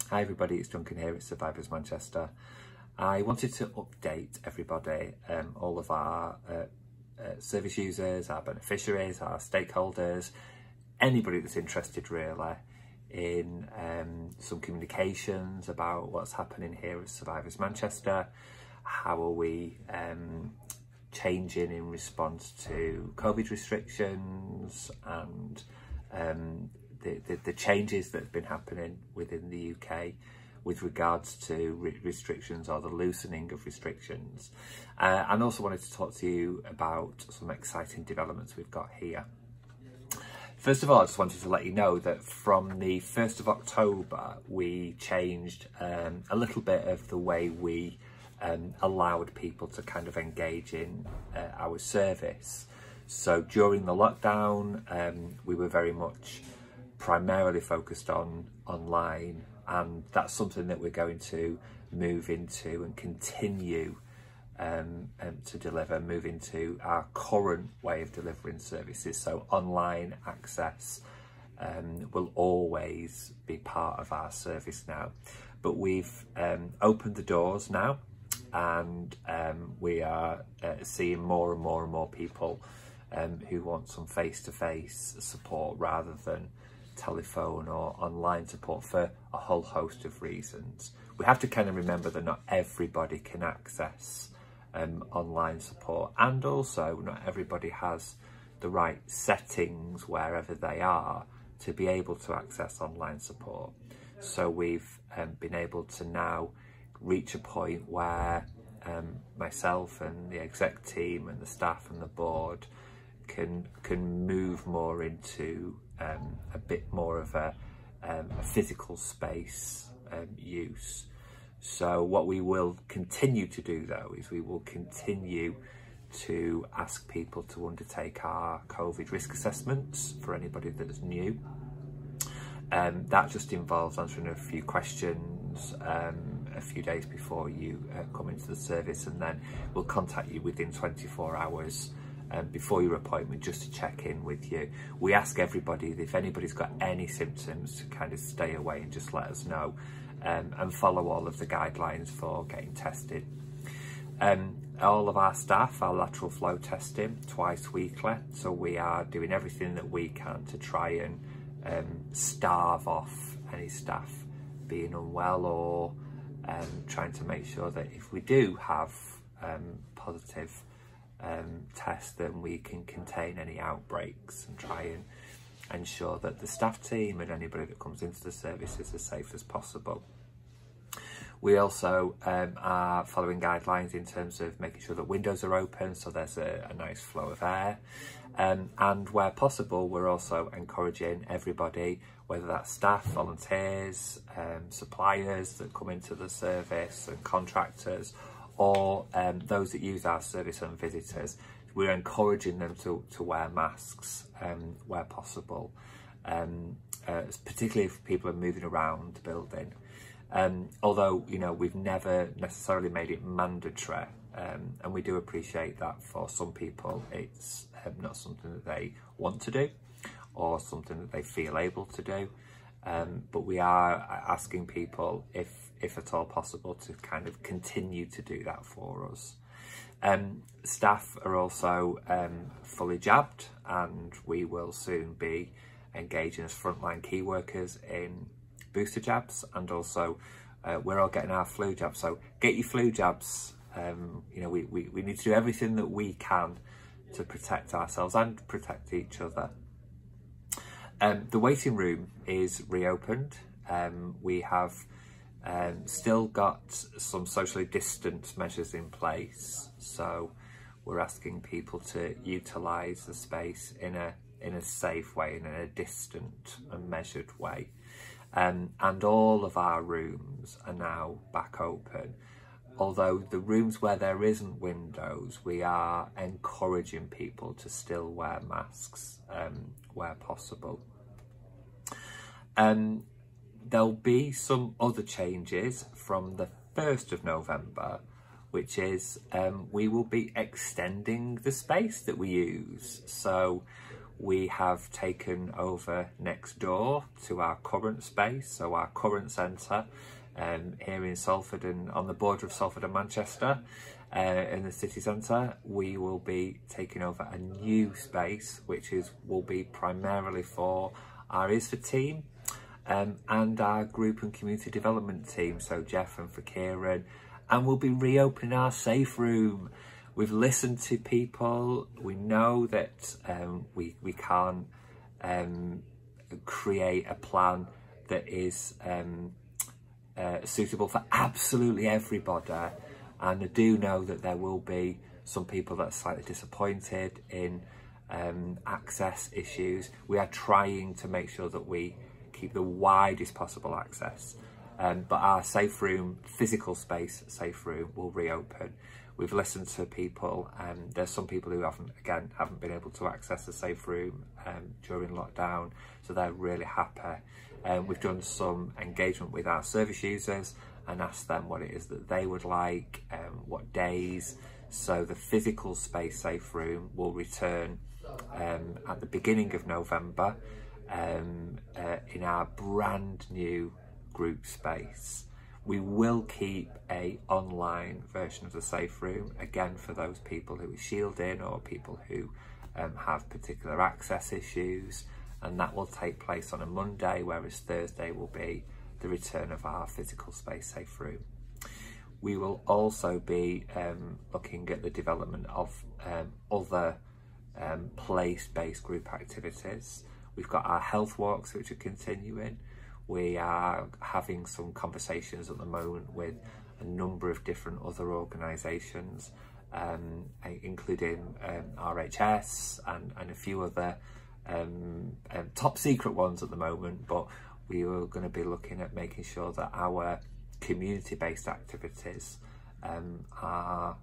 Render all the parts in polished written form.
Hi everybody, it's Duncan here at Survivors Manchester. I wanted to update everybody, all of our service users, our beneficiaries, our stakeholders, anybody that's interested really in some communications about what's happening here at Survivors Manchester. How are we changing in response to COVID restrictions and the changes that have been happening within the UK with regards to restrictions or the loosening of restrictions. And also wanted to talk to you about some exciting developments we've got here. First of all, I just wanted to let you know that from the 1st of October, we changed a little bit of the way we allowed people to kind of engage in our service. So during the lockdown, we were very much primarily focused on online, and that's something that we're going to move into and continue to deliver, move into our current way of delivering services. So online access will always be part of our service now, but we've opened the doors now, and we are seeing more and more people who want some face-to-face support rather than telephone or online support for a whole host of reasons. We have to kind of remember that not everybody can access online support, and also not everybody has the right settings wherever they are to be able to access online support. So we've been able to now reach a point where myself and the exec team and the staff and the board can move more into a bit more of a physical space use. So what we will continue to do though is we will continue to ask people to undertake our COVID risk assessments for anybody that's new. That just involves answering a few questions a few days before you come into the service, and then we'll contact you within 24 hours before your appointment just to check in with you. We ask everybody that if anybody's got any symptoms to kind of stay away and just let us know, and follow all of the guidelines for getting tested. All of our staff are lateral flow testing twice weekly, so we are doing everything that we can to try and starve off any staff being unwell, or trying to make sure that if we do have positive tests, then we can contain any outbreaks and try and ensure that the staff team and anybody that comes into the service is as safe as possible. We also are following guidelines in terms of making sure that windows are open so there's a nice flow of air, and where possible we're also encouraging everybody, whether that's staff, volunteers, suppliers that come into the service and contractors, or those that use our service and visitors, we're encouraging them to wear masks where possible, particularly if people are moving around the building. Although, you know, we've never necessarily made it mandatory, and we do appreciate that for some people it's not something that they want to do or something that they feel able to do, but we are asking people, if at all possible, to kind of continue to do that for us. Staff are also fully jabbed, and we will soon be engaging as frontline key workers in booster jabs, and also we're all getting our flu jabs. So get your flu jabs. You know, we need to do everything that we can to protect ourselves and protect each other. The waiting room is reopened. We have still got some socially distant measures in place, so we're asking people to utilise the space in a safe way and in a distant and measured way. And all of our rooms are now back open. Although the rooms where there isn't windows, we are encouraging people to still wear masks where possible. There'll be some other changes from the 1st of November, which is we will be extending the space that we use. So We have taken over next door to our current space, so our current centre here in Salford and on the border of Salford and Manchester in the city centre. We will be taking over a new space which will be primarily for our ISFA team and our group and community development team, so Jeff and for Kieran, and we'll be reopening our safe room. We've listened to people. We know that we can't create a plan that is suitable for absolutely everybody, and I do know that there will be some people that are slightly disappointed in access issues. We are trying to make sure that we keep the widest possible access, but our safe room, physical space safe room, will reopen. We've listened to people, and there's some people who haven't been able to access the safe room during lockdown, so they're really happy. We've done some engagement with our service users and asked them what it is that they would like, what days. So the physical space safe room will return at the beginning of November in our brand new group space. We will keep a online version of the safe room, again for those people who are shielding or people who have particular access issues, and that will take place on a Monday, whereas Thursday will be the return of our physical space safe room. We will also be looking at the development of other place-based group activities. We've got our health walks which are continuing. We are having some conversations at the moment with a number of different other organisations, including RHS and a few other top secret ones at the moment, but we are going to be looking at making sure that our community-based activities are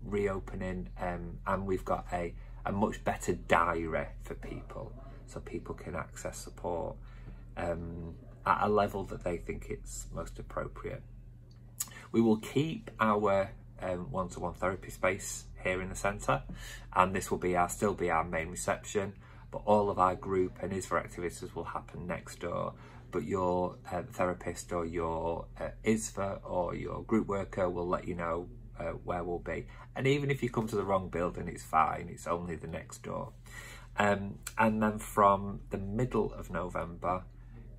reopening, and we've got a much better diary for people, so people can access support at a level that they think it's most appropriate. We will keep our one-to-one therapy space here in the centre, and this will still be our main reception, but all of our group and ISFA activities will happen next door. But your therapist or your ISFA or your group worker will let you know where we'll be. And even if you come to the wrong building, it's fine, it's only the next door. And then from the middle of November,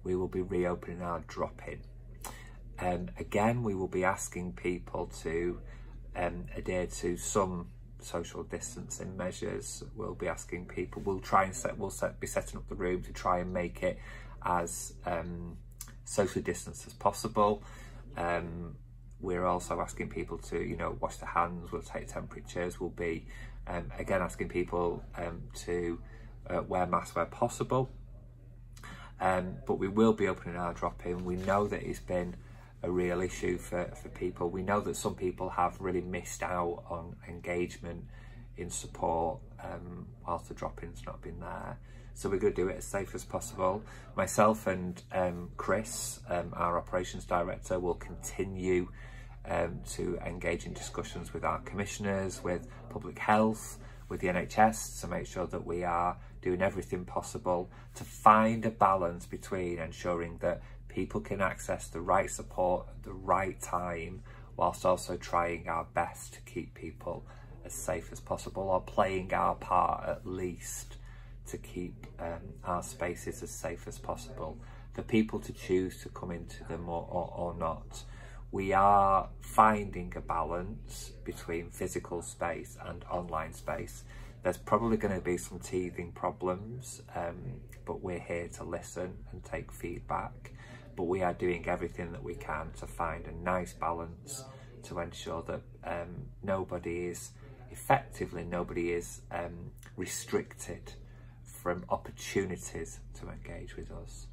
we will be reopening our drop-in. Again, we will be asking people to adhere to some social distancing measures. We'll be asking people, we'll be setting up the room to try and make it as socially distanced as possible. We're also asking people to, wash their hands. We'll take temperatures. We'll be again asking people to wear masks where possible. But we will be opening our drop-in. We know that it's been a real issue for people. We know that some people have really missed out on engagement in support whilst the drop-in's not been there. So we're going to do it as safe as possible. Myself and Chris, our operations director, will continue to engage in discussions with our commissioners, with public health, with the NHS, to make sure that we are doing everything possible to find a balance between ensuring that people can access the right support at the right time, whilst also trying our best to keep people as safe as possible, or playing our part at least to keep our spaces as safe as possible for people to choose to come into them or not. We are finding a balance between physical space and online space. There's probably going to be some teething problems, but we're here to listen and take feedback. But we are doing everything that we can to find a nice balance to ensure that nobody is restricted from opportunities to engage with us.